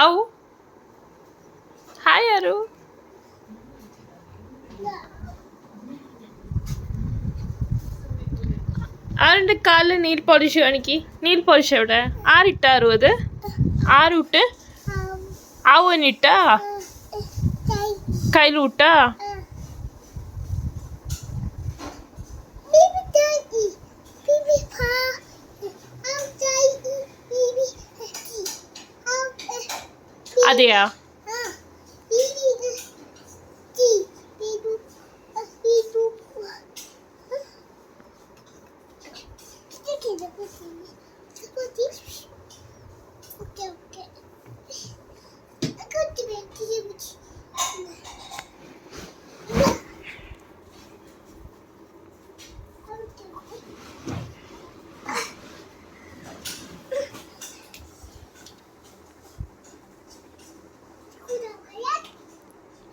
How? Hi, Aru. അവൻ്റെ കാലിൽ nail polish കാണിക്ക്. നെയിൽ പോളിഷ് എവിടെ? ആരിട്ട അരു അത്? ആരുട്ട്? അവനിട്ടാ? കയ്യിലൂട്ടാ? അതെയാ?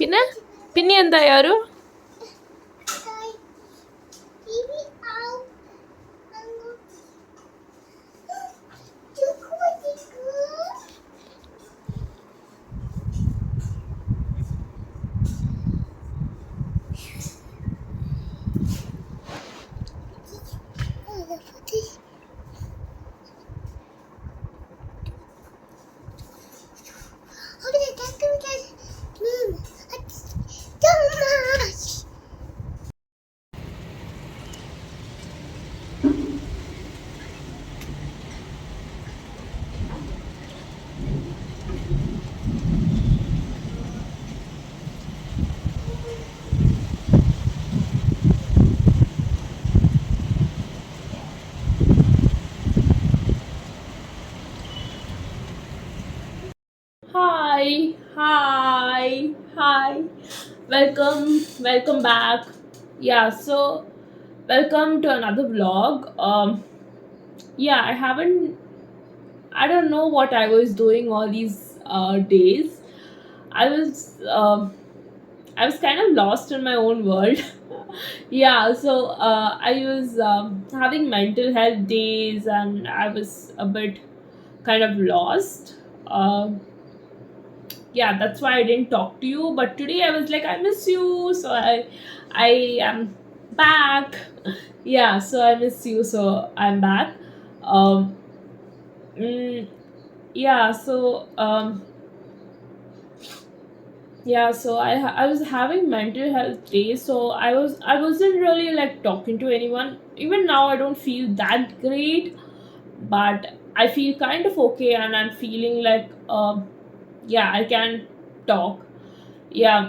പിന്നെ പിന്നെ എന്തായി അരു? Hi, hi, hi. Welcome back. Yeah, so welcome to another vlog. Yeah, I don't know what I was doing all these days. I was, I was kind of lost in my own world. Yeah, so I was having mental health days, and I was a bit kind of lost. Yeah, that's why I didn't talk to you, but today I was like, I miss you, so I am back. Yeah, so I miss you, so I'm back. um mm, yeah, I was having mental health days, so I wasn't really like talking to anyone. Even now I don't feel that great, but I feel kind of okay, and I'm feeling like yeah, I can talk. Yeah,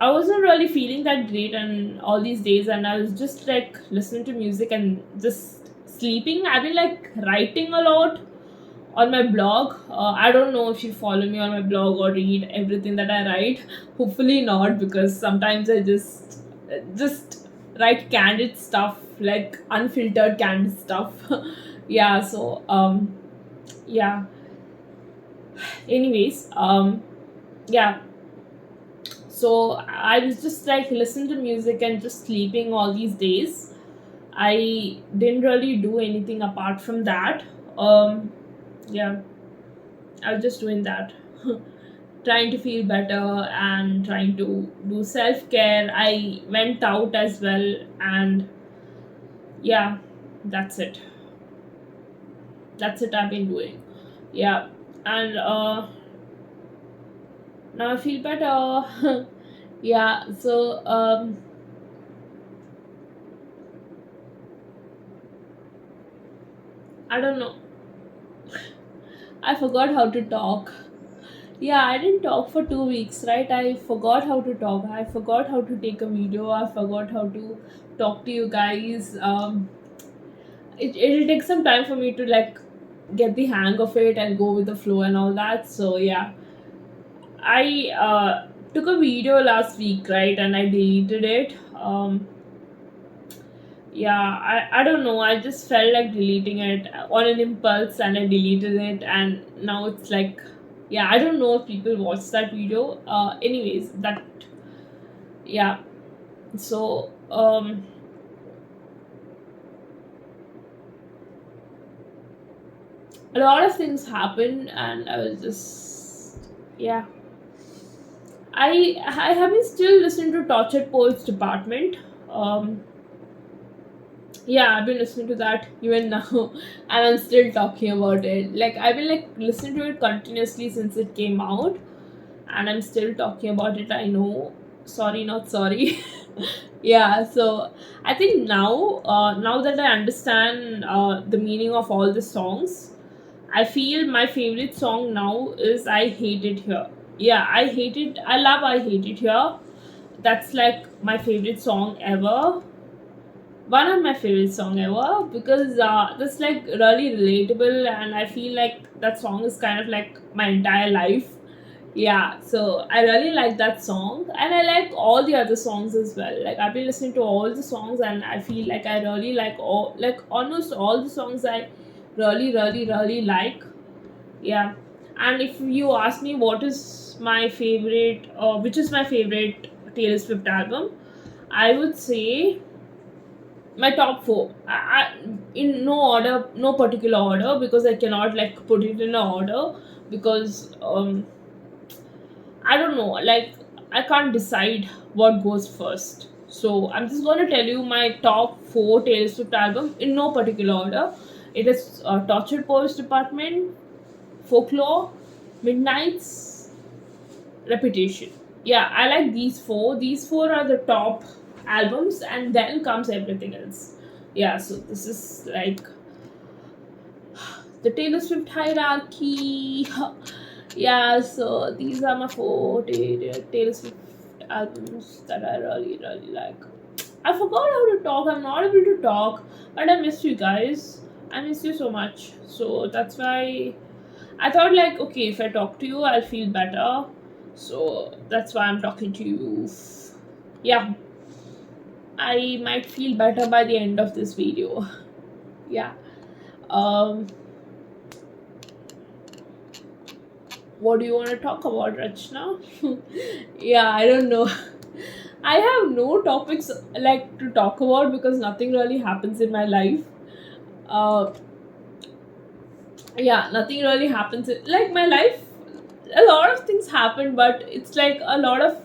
I wasn't really feeling that great and all these days, and I was just like listening to music and just sleeping. I've been like writing a lot on my blog. I don't know if you follow me on my blog or read everything that I write. Hopefully not, because sometimes I just write candid stuff, like unfiltered candid stuff. Yeah. Yeah. Anyways, yeah, so I was just like listening to music and just sleeping all these days. I didn't really do anything apart from that. Yeah, I was just doing that. Trying to feel better and trying to do self-care. I went out as well, and yeah, that's it. That's it I've been doing. Yeah. And now I feel better. Yeah, so I don't know, I forgot how to talk. Yeah, I didn't talk for 2 weeks, right? I forgot how to talk. I forgot how to take a video. I forgot how to talk to you guys. It'll take some time for me to like get the hang of it and go with the flow and all that. So yeah, I took a video last week, right? And I deleted it. Yeah, I don't know. I just felt like deleting it on an impulse, and I deleted it, and now it's like, yeah, I don't know if people watched that video. Anyways, that, yeah. So a lot of things happened, and I was just, yeah. I have been still listening to Tortured Poets Department. Um, yeah, I've been listening to that even now, and I'm still talking about it. Like I've been like listening to it continuously since it came out, and I'm still talking about it. I know, sorry, not sorry. Yeah, so I think now that I understand the meaning of all the songs, I feel my favorite song now is I Hate It Here. Yeah, I hate it. I love I Hate It Here. That's like my favorite song ever. One of my favorite song ever, because that's like really relatable, and I feel like that song is kind of like my entire life. Yeah, so I really like that song, and I like all the other songs as well. Like I've been listening to all the songs, and I feel like I really like all, like almost all the songs I really like. Yeah, and if you ask me what is my favorite, which is my favorite Taylor Swift album, I would say my top four. In no order, no particular order, because I cannot like put it in a order, because I don't know, like I can't decide what goes first. So I'm just gonna tell you my top four Taylor Swift album in no particular order. It is Tortured Poets Department, Folklore, Midnight's, Reputation. Yeah, I like these four. These four are the top albums, and then comes everything else. Yeah, so this is like the Taylor Swift hierarchy. Yeah, so these are my four Taylor Swift albums that I really like. I forgot how to talk. I'm not able to talk, but I miss you guys. I miss you so much. So that's why I thought, like, okay, if I talk to you, I'll feel better. So that's why I'm talking to you. Yeah, I might feel better by the end of this video. Yeah. Um, what do you want to talk about, Rachna? Yeah, I don't know. I have no topics like to talk about because nothing really happens in my life. Uh, yeah, nothing really happens. Like my life, a lot of things happen, but it's like a lot of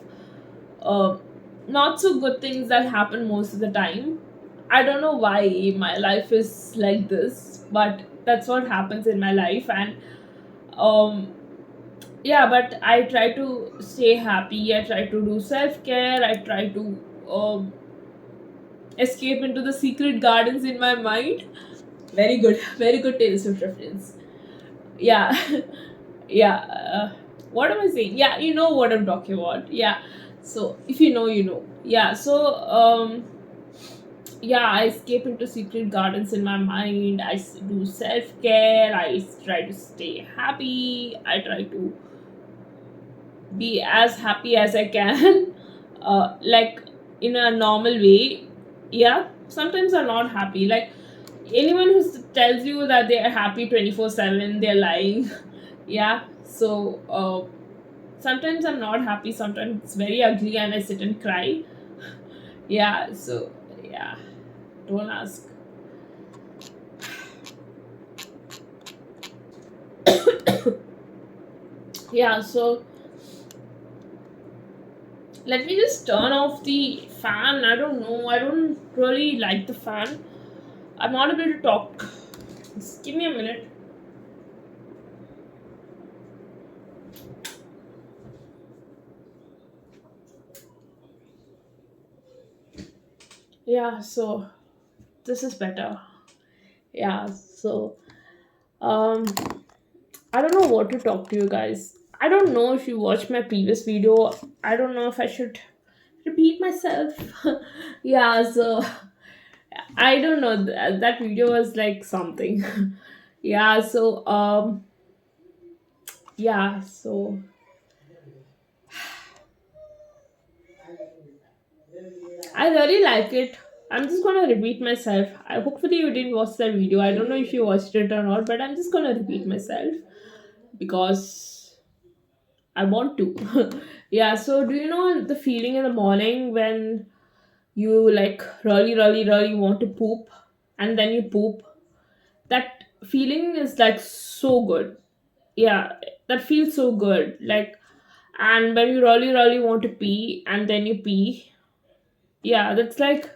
uh, not so good things that happen most of the time. I don't know why my life is like this, but that's what happens in my life, and um, yeah, but I try to stay happy. I try to do self care. I try to escape into the secret gardens in my mind. Very good, very good Taylor Swift reference. Yeah, yeah. What am I saying? Yeah, you know what I'm talking about. Yeah. So if you know, you know. Yeah. So yeah, I escape into secret gardens in my mind. Do self care. I try to stay happy. I try to be as happy as I can, like in a normal way. Yeah, sometimes I'm not happy. Like anyone who tells you that they are happy 24/7, they're lying. Yeah, so sometimes I'm not happy, sometimes it's very ugly and I sit and cry. Yeah, so yeah, don't ask. Yeah, so let me just turn off the fan. I don't know, I don't really like the fan. I'm not able to talk. Just give me a minute. Yeah, so this is better. Yeah, so um I don't know what to talk to you guys. I don't know if you watched my previous video. I don't know if I should repeat myself. Yeah, so I don't know. That video was like something. Yeah, so yeah, so I really like it. I'm just gonna repeat myself. Hopefully you didn't watch that video. I don't know if you watched it or not, but I'm just gonna repeat myself because I want to. Yeah, so do you know the feeling in the morning when you like really want to poop and then you poop? That feeling is like so good. Yeah, that feels so good. Like, and when you really, really want to pee and then you pee, yeah, that's like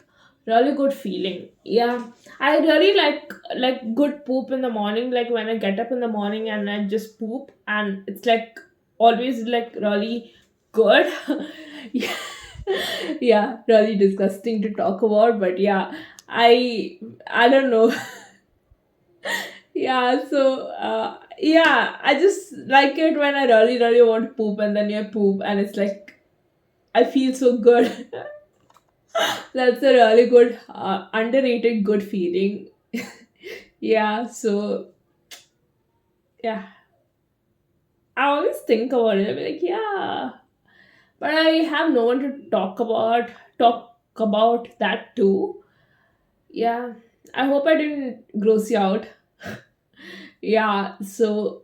really good feeling. Yeah, I really like good poop in the morning. Like when I get up in the morning and I just poop, and it's like always like really good. Yeah, yeah, really disgusting to talk about, but yeah, I don't know. Yeah, so yeah, I just like it when I really, really want to poop, and then you poop, and it's like I feel so good. That's a really good, underrated good feeling. Yeah, so yeah, I always think about it. I'm like, yeah, but I have no one to talk about that too. Yeah, I hope I didn't gross you out. Yeah, so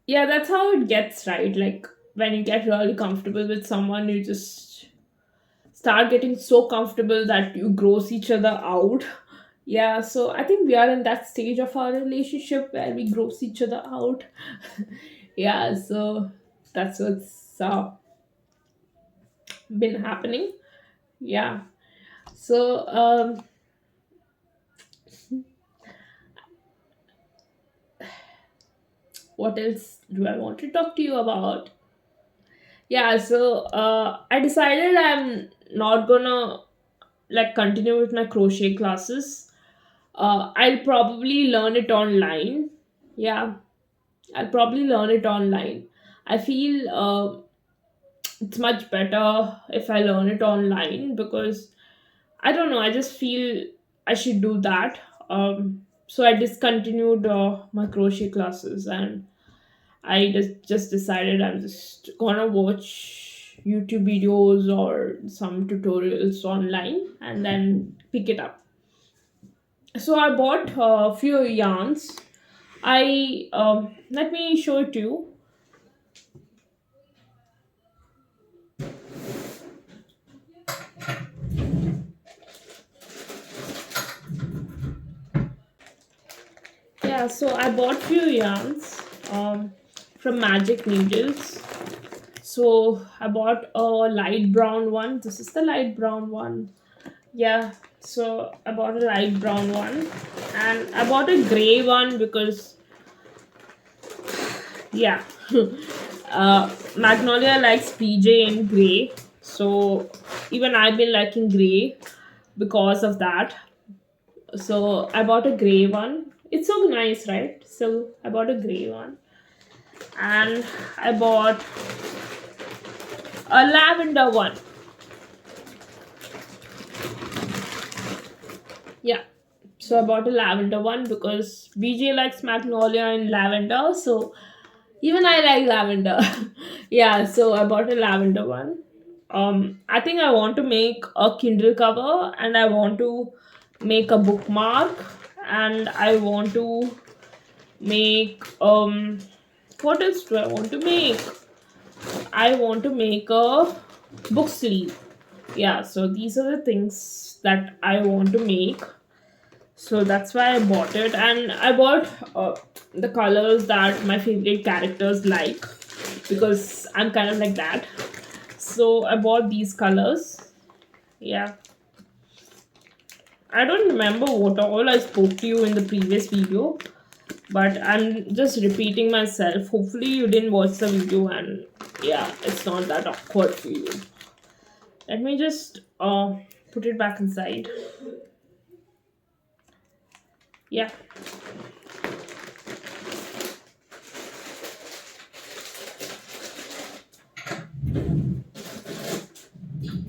yeah, that's how it gets, right? Like when you get really comfortable with someone, you just start getting so comfortable that you gross each other out. Yeah, so I think we are in that stage of our relationship where we gross each other out. Yeah, so that's what's been happening. Yeah, so what else do I want to talk to you about? Yeah, so I decided I'm not gonna like continue with my crochet classes. I'll probably learn it online. Yeah, I'll probably learn it online. I feel it's much better if I learn it online because I don't know, I just feel I should do that. So I discontinued my crochet classes, and I just decided I'm just gonna watch YouTube videos or some tutorials online and then pick it up. So I bought a few yarns. I let me show it to you. Yeah, so I bought few yarns from Magic Needles. So I bought a light brown one. This is the light brown one. Yeah, so I bought a light brown one, and I bought a gray one because yeah, Magnolia likes PJ in gray, so even I've been liking gray because of that. So I bought a gray one. It's so nice, right? So I bought a gray one, and I bought a lavender one. Yeah, so I bought a lavender one because BJ likes magnolia and lavender, so even I like lavender. Yeah, so I bought a lavender one. I think I want to make a Kindle cover, and I want to make a bookmark, and I want to make what else do I want to make? I want to make a book sleeve. Yeah, so these are the things that I want to make. So that's why I bought it, and I bought the colors that my favorite characters like because I'm kind of like that. So I bought these colors. Yeah, I don't remember what all I spoke to you in the previous video, but I'm just repeating myself. Hopefully, you didn't watch the video, and yeah, it's not that awkward for you. Let me just put it back inside. Yeah,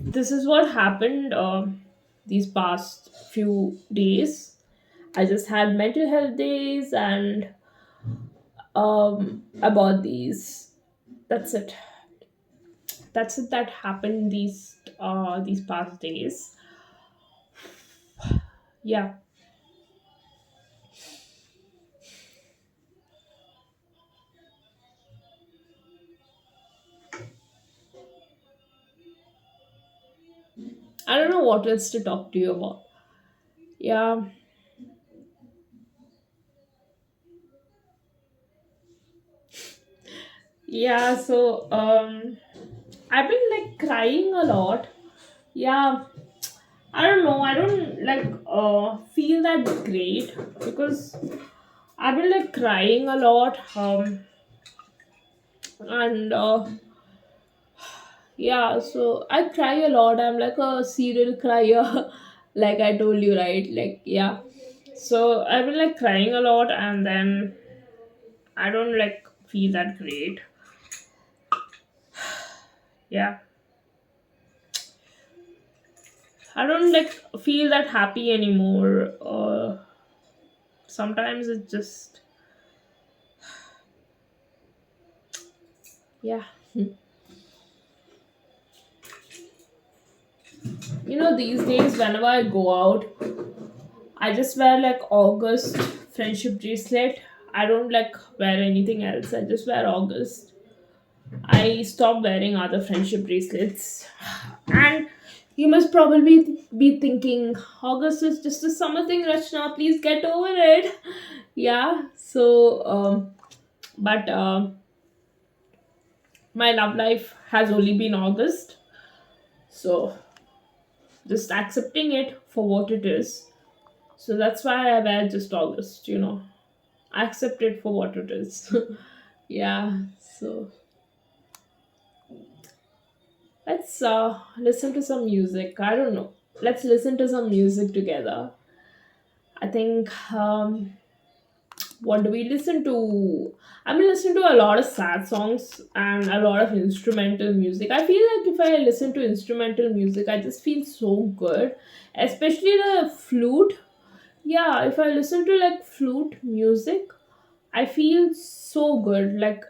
this is what happened these past few days. I just had mental health days, and I bought these. That's it. That's it that happened these past days. Yeah. I don't know what else to talk to you about. Yeah. Yeah, so I've been like crying a lot. Yeah, I don't know. I don't like feel that great because I've been like crying a lot. And yeah, so I cry a lot. I'm like a serial crier, like I told you, right? Like yeah. So I've been like crying a lot, and then I don't like feel that great. Yeah, I don't like feel that happy anymore. Sometimes it's just yeah. You know, these days whenever I go out, I just wear like August friendship bracelet. I don't like wear anything else. I just wear August. I stopped wearing other friendship bracelets. And you must probably be thinking, August is just a summer thing, Rachna. Please get over it. Yeah. So, but my love life has only been August. So, just accepting it for what it is. So that's why I wear just August, I accept it for what it is. Yeah, so let's listen to some music. I don't know. Let's listen to some music together. I think what do we listen to? I've been listening to a lot of sad songs and a lot of instrumental music. I feel like if I listen to instrumental music, I just feel so good, especially the flute. Yeah, if I listen to like flute music, I feel so good. Like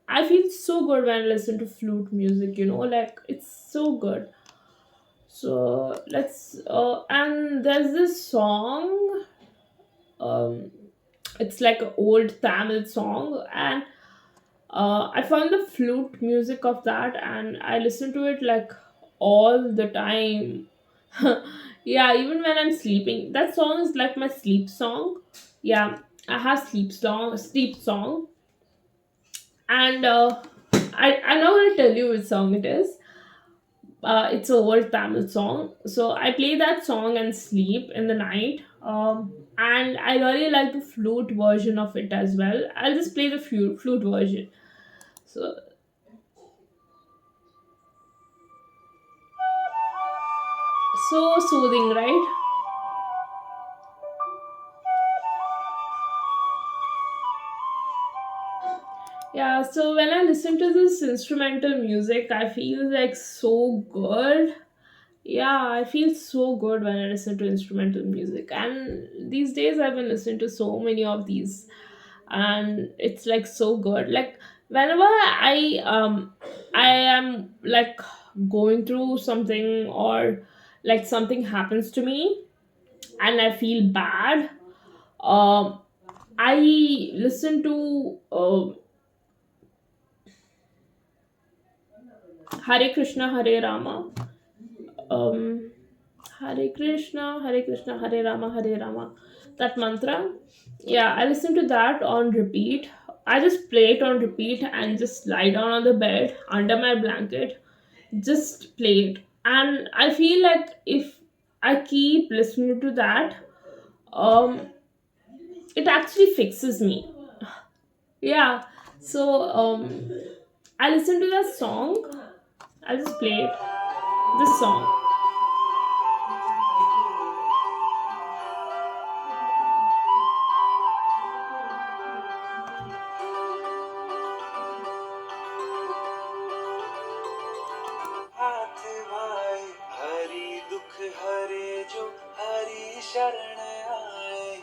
I feel so good when I listen to flute music. Like it's so good. So let's and there's this song. Um, it's like an old Tamil song, and I found the flute music of that, and I listen to it like all the time. Yeah, even when I'm sleeping, that song is like my sleep song. Yeah, I have sleep song, and I'm not gonna tell you which song it is. It's a old Tamil song, so I play that song and sleep in the night. And I really like the flute version of it as well. I'll just play the flute version. So so soothing, right? Yeah. So when I listen to this instrumental music, I feel like so good. Yeah, I feel so good when I listen to instrumental music. And these days I've been listening to so many of these, and it's like so good. Like whenever I am like going through something, or like something happens to me and I feel bad, um I listen to Hare Krishna Hare Rama, um Hare Krishna, Hare Rama, Hare Rama. That mantra. Yeah, I listen to that on repeat. I just play it on repeat and just lie down on the bed under my blanket. Just play it. And I feel like if I keep listening to that, um, it actually fixes me. Yeah. So I listen to that song. I'll just play it. This song. हाथ भाई हरि दुख हरे जो हरि शरण आए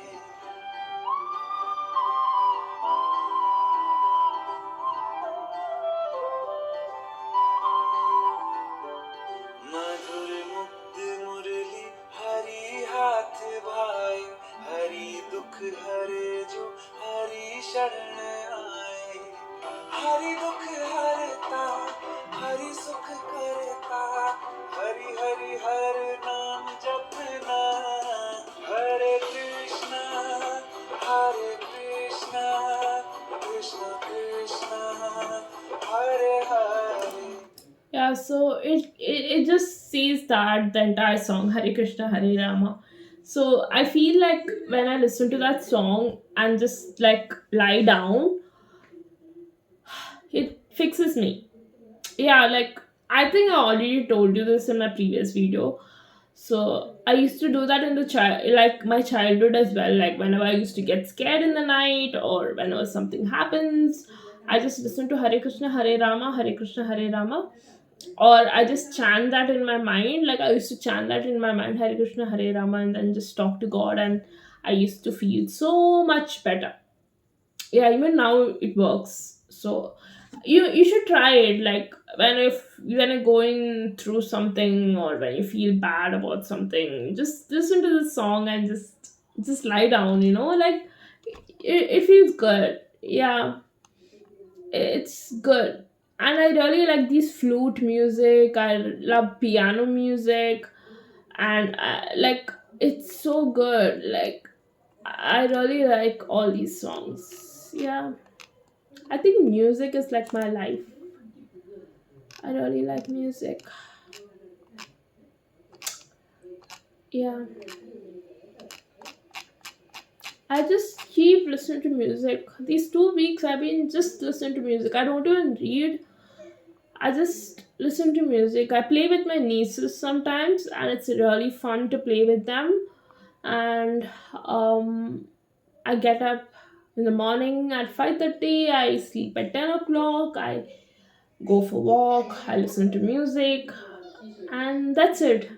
मधुर मुक्त मुरली हरि हाथ भाई हरि दुख हरे जो हरि शरण आए हरि दुख हरता हरि सुख करता हरि हरि हर नाम जपना हरे Krishna Krishna Krishna Yeah, so it just says that the entire song Hare Krishna Hare Rama. So I feel like when I listen to that song and just like lie down, it fixes me. Yeah, like I think I already told you this in my previous video. So I used to do that in the child, like my childhood as well. Like whenever I used to get scared in the night or whenever something happens, I just listen to Hare Krishna Hare Rama, Hare Krishna Hare Rama, or I just chant that in my mind. Like I used to chant that in my mind, Hare Krishna Hare Rama, and then just talk to God, and I used to feel so much better. Yeah, even now it works. So you should try it. Like when you're going through something or when you feel bad about something, just listen to the song and just lie down. Like it feels good. Yeah, it's good. And I really like these flute music. I love piano music, and like it's so good. Like I really like all these songs. Yeah, I think music is like my life. I really like music. Yeah, I just keep listening to music. These 2 weeks I've been just listening to music. I don't even read. I just listen to music. I play with my nieces sometimes, and it's really fun to play with them. And um, I get up in the morning at 5:30. I sleep at 10 o'clock. I go for walk. I listen to music, and that's it.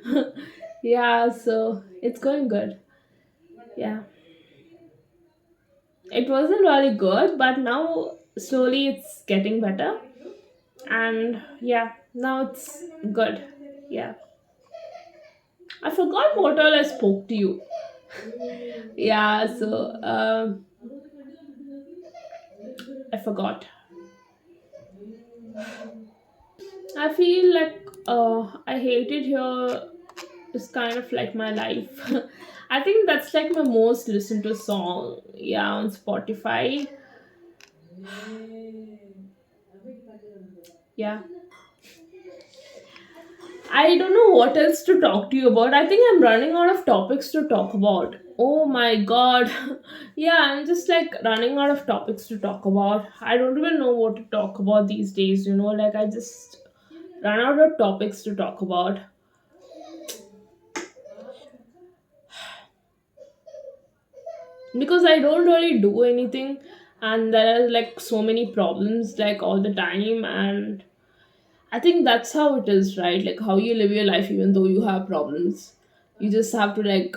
Yeah, so it's going good. Yeah, it wasn't really good, but now slowly it's getting better, and yeah, now it's good. Yeah, I forgot what all I spoke to you. Yeah, so I forgot. I feel like I hate it here is kind of like my life. I think that's like my most listened to song. Yeah, on Spotify. Yeah. I don't know what else to talk to you about. I think I'm running out of topics to talk about. Oh my god. Yeah, I'm just like running out of topics to talk about. I don't even know what to talk about these days, like I just run out of topics to talk about because I don't really do anything, and there are like so many problems like all the time, and I think that's how it is, right? Like how you live your life even though you have problems. You just have to like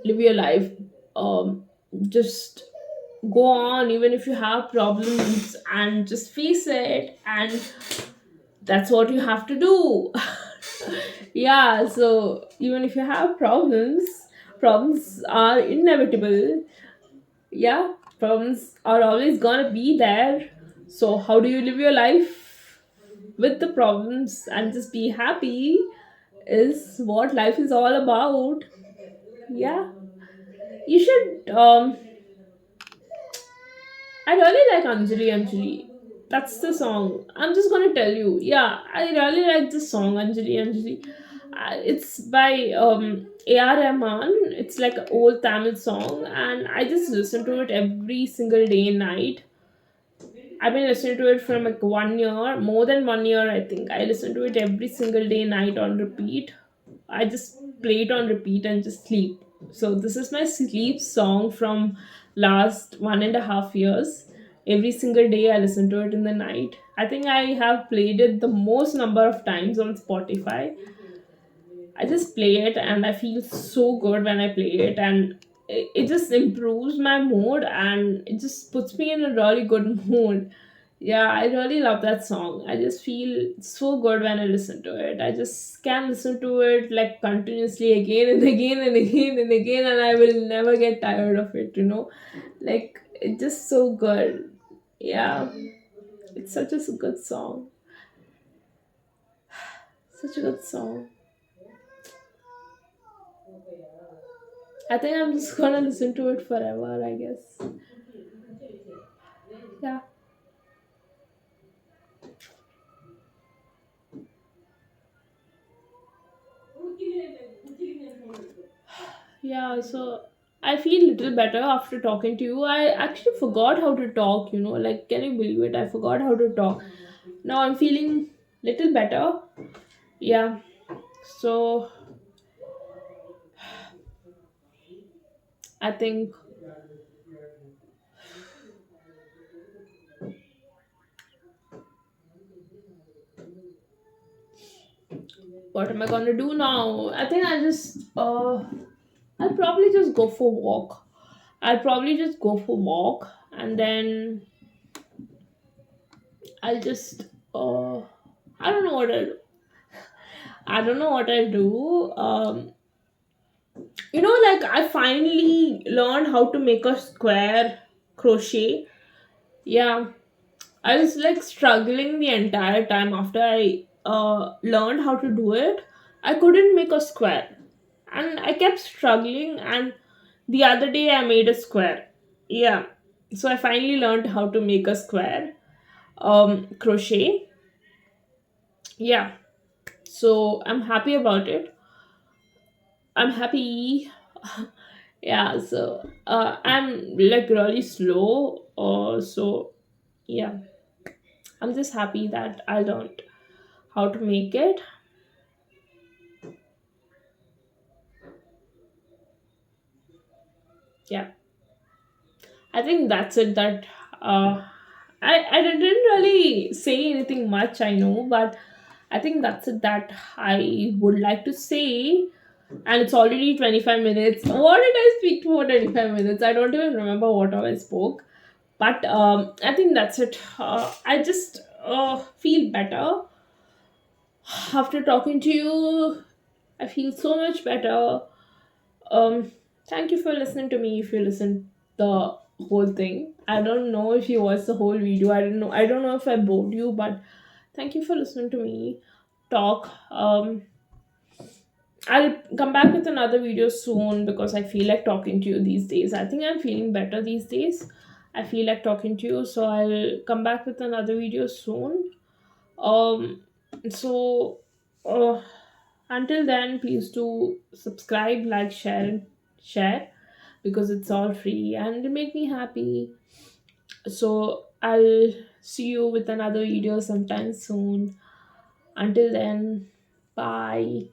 live your life. um just go on even if you have problems and just face it, and that's what you have to do. Yeah, so even if you have problems are inevitable. Yeah, problems are always gonna be there. So how do you live your life with the problems and just be happy is what life is all about. Yeah, you should I really like Anjali Anjali. That's the song. I'm just gonna tell you. Yeah, I really like this song Anjali Anjali. It's by A.R. Rahman. It's like an old Tamil song, and I just listen to it every single day and night. I've been listening to it for like 1 year, more than 1 year, I think. I listen to it every single day, night on repeat. I just play it on repeat and just sleep. So this is my sleep song from last 1.5 years. Every single day I listen to it in the night. I think I have played it the most number of times on Spotify. I just play it and I feel so good when I play it, and it just improves my mood and it just puts me in a really good mood. Yeah, I really love that song. I just feel so good when I listen to it. I just can listen to it like continuously again and again and again and again, and I will never get tired of it. Like, it's just so good. Yeah, it's such a good song. Such a good song. I think I'm just gonna listen to it forever, I guess. Yeah. Yeah, so I feel little better after talking to you. I actually forgot how to talk, like, can you believe it? I forgot how to talk. Now I'm feeling little better. Yeah. So I think, what am I gonna do now? I think I'll probably just go for walk. I'll probably just go for walk, and then I'll just I don't know what I don't know what I'll do. Like, I finally learned how to make a square crochet. Yeah, I was like struggling the entire time after I learned how to do it. I couldn't make a square, and I kept struggling. And the other day, I made a square. Yeah, so I finally learned how to make a square crochet. Yeah, so I'm happy about it. I'm happy. Yeah, so I'm like really slow. So yeah, I'm just happy that I learned how to make it. Yeah, I think that's it. That I didn't really say anything much, I know, but I think that's it that I would like to say. And it's already 25 minutes. What did I speak for 25 minutes? I don't even remember what all I spoke. But I think that's it. I just feel better after talking to you. I feel so much better. Um, Thank you for listening to me. If you listened the whole thing, I don't know if you watched the whole video. I don't know. I don't know if I bored you, but thank you for listening to me talk. I'll come back with another video soon because I feel like talking to you these days. I think I'm feeling better these days. I feel like talking to you, so I'll come back with another video soon. Um, so uh, until then, please do subscribe, like, share because it's all free and it make me happy. So I'll see you with another video sometime soon. Until then, bye.